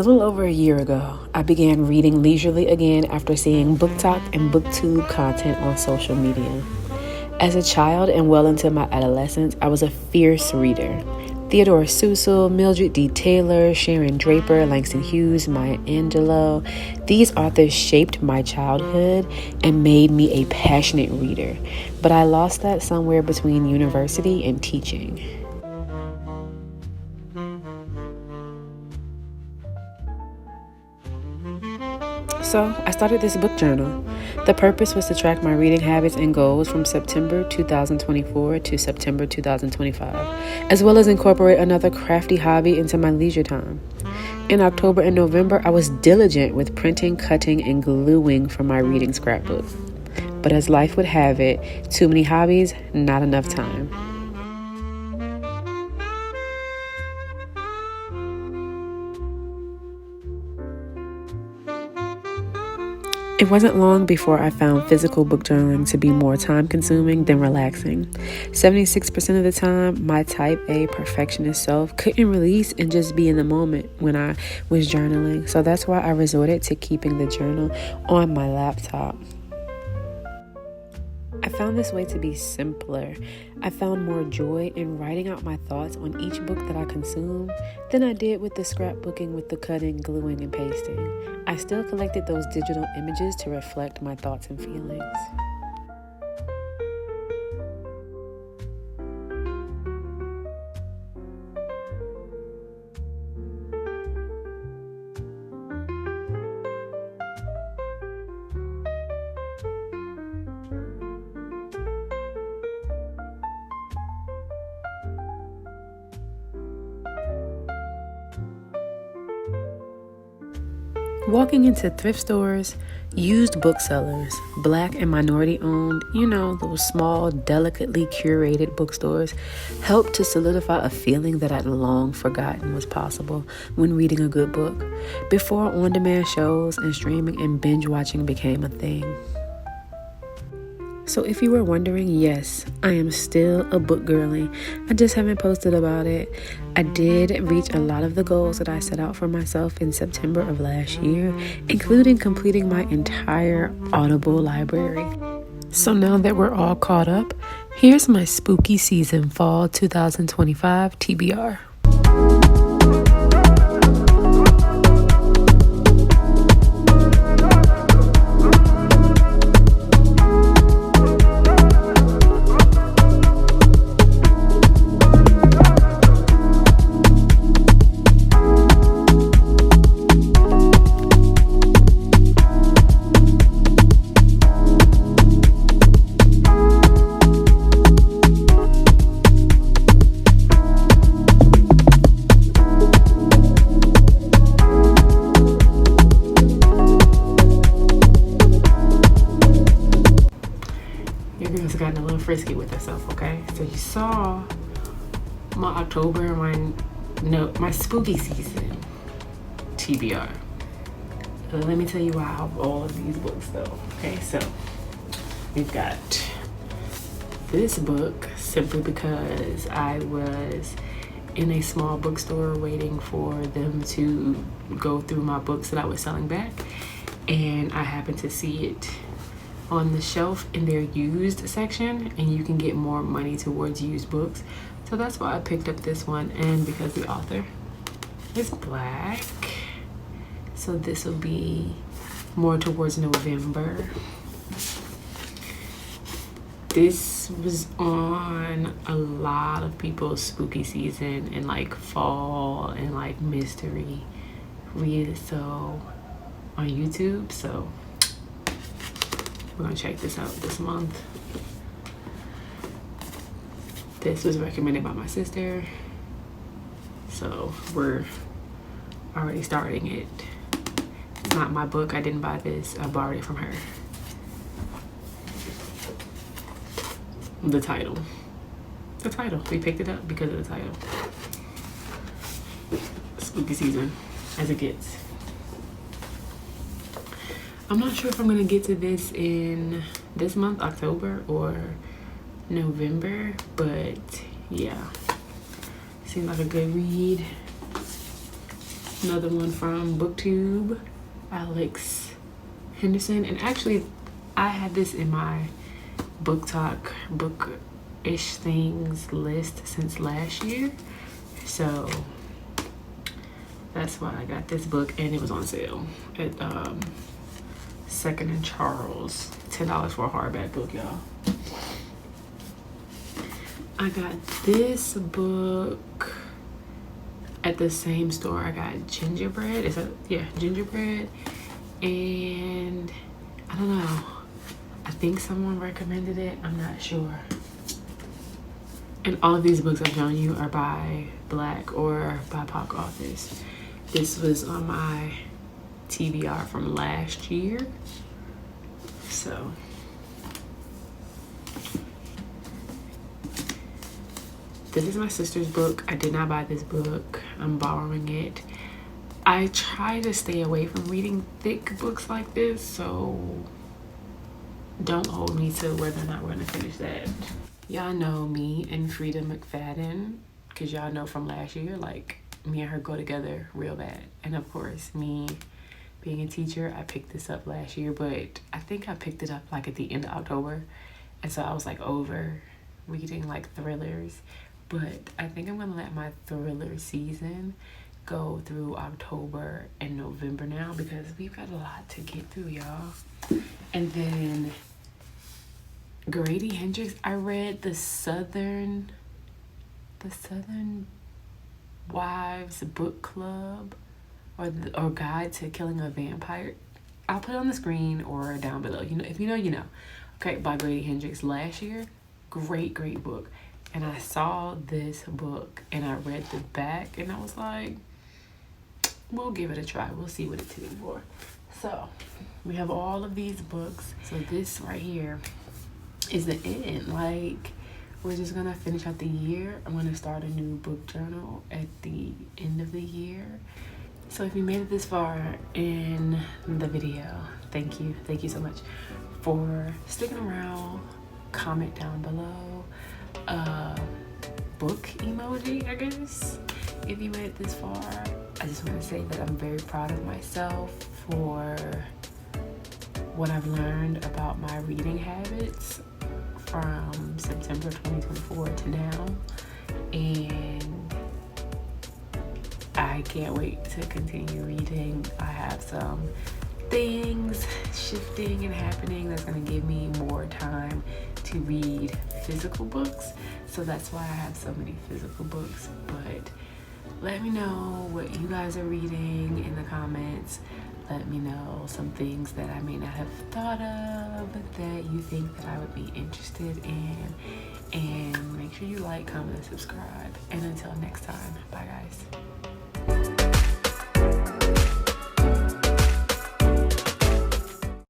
little over a year ago, I began reading leisurely again after seeing book talk and booktube content on social media. As a child and well into my adolescence, I was a fierce reader. Theodore Seussel, Mildred D. Taylor, Sharon Draper, Langston Hughes, Maya Angelou. These authors shaped my childhood and made me a passionate reader, but I lost that somewhere between university and teaching. So I started this book journal. The purpose was to track my reading habits and goals from September 2024 to September 2025, as well as incorporate another crafty hobby into my leisure time. In October and November, I was diligent with printing, cutting, and gluing from my reading scrapbook. But as life would have it, too many hobbies, not enough time. It wasn't long before I found physical book journaling to be more time-consuming than relaxing. 76% of the time, my type A perfectionist self couldn't release and just be in the moment when I was journaling. So that's why I resorted to keeping the journal on my laptop. I found this way to be simpler. I found more joy in writing out my thoughts on each book that I consume than I did with the scrapbooking with the cutting, gluing, and pasting. I still collected those digital images to reflect my thoughts and feelings. Walking into thrift stores, used booksellers, Black and minority owned, those small, delicately curated bookstores, helped to solidify a feeling that I'd long forgotten was possible when reading a good book, before on-demand shows and streaming and binge watching became a thing. So if you were wondering, yes, I am still a book girlie. I just haven't posted about it. I did reach a lot of the goals that I set out for myself in September of last year, including completing my entire Audible library. So now that we're all caught up, here's my spooky season fall 2025 TBR. Gotten a little frisky with herself, okay? So you saw my October, my spooky season TBR. Let me tell you why I have all of these books though. Okay, so we've got this book simply because I was in a small bookstore waiting for them to go through my books that I was selling back, and I happened to see it on the shelf in their used section, and you can get more money towards used books. So that's why I picked up this one, and because the author is Black, so this will be more towards November. This was on a lot of people's spooky season and like fall and like mystery read so on YouTube, so we're gonna check this out this month. This was recommended by my sister, so we're already starting it. It's not my book. I didn't buy this. I borrowed it from her. The title. We picked it up because of the title. Spooky season, as it gets. I'm not sure if I'm gonna get to this in this month, October, or November, but yeah, seems like a good read. Another one from BookTube, Alex Henderson. And actually, I had this in my book talk, book-ish things list since last year. So that's why I got this book, and it was on sale at Second and Charles. $10 for a hardback book, y'all. I got this book at the same store. I got Gingerbread. Gingerbread. And I don't know. I think someone recommended it. I'm not sure. And all of these books I've shown you are by Black or BIPOC authors. This was on my TBR from last year. So this is my sister's book. I did not buy this book. I'm borrowing it. I try to stay away from reading thick books like this, so don't hold me to whether or not we're gonna finish that. Y'all know me and Frida McFadden, because y'all know from last year, like, me and her go together real bad. And of course, me being a teacher, I picked this up last year, but I think I picked it up like at the end of October. And so I was like over reading like thrillers. But I think I'm gonna let my thriller season go through October and November now, because we've got a lot to get through, y'all. And then Grady Hendrix, I read the Southern Wives Book Club, or Guide to Killing a Vampire. I'll put it on the screen or down below. You know, if you know, you know. Okay, by Grady Hendrix last year. Great book. And I saw this book and I read the back and I was like, we'll give it a try. We'll see what it's hitting for. So we have all of these books. So this right here is the end. Like, we're just gonna finish out the year. I'm gonna start a new book journal at the end of the year. So if you made it this far in the video, thank you so much for sticking around. Comment down below book emoji, I guess, if you made it this far. I just want to say that I'm very proud of myself for what I've learned about my reading habits from September 2024 to now, and I can't wait to continue reading. I have some things shifting and happening that's going to give me more time to read physical books, so that's why I have so many physical books. But let me know what you guys are reading in the comments. Let me know some things that I may not have thought of that you think that I would be interested in, and make sure you like, comment, and subscribe. And until next time, bye guys.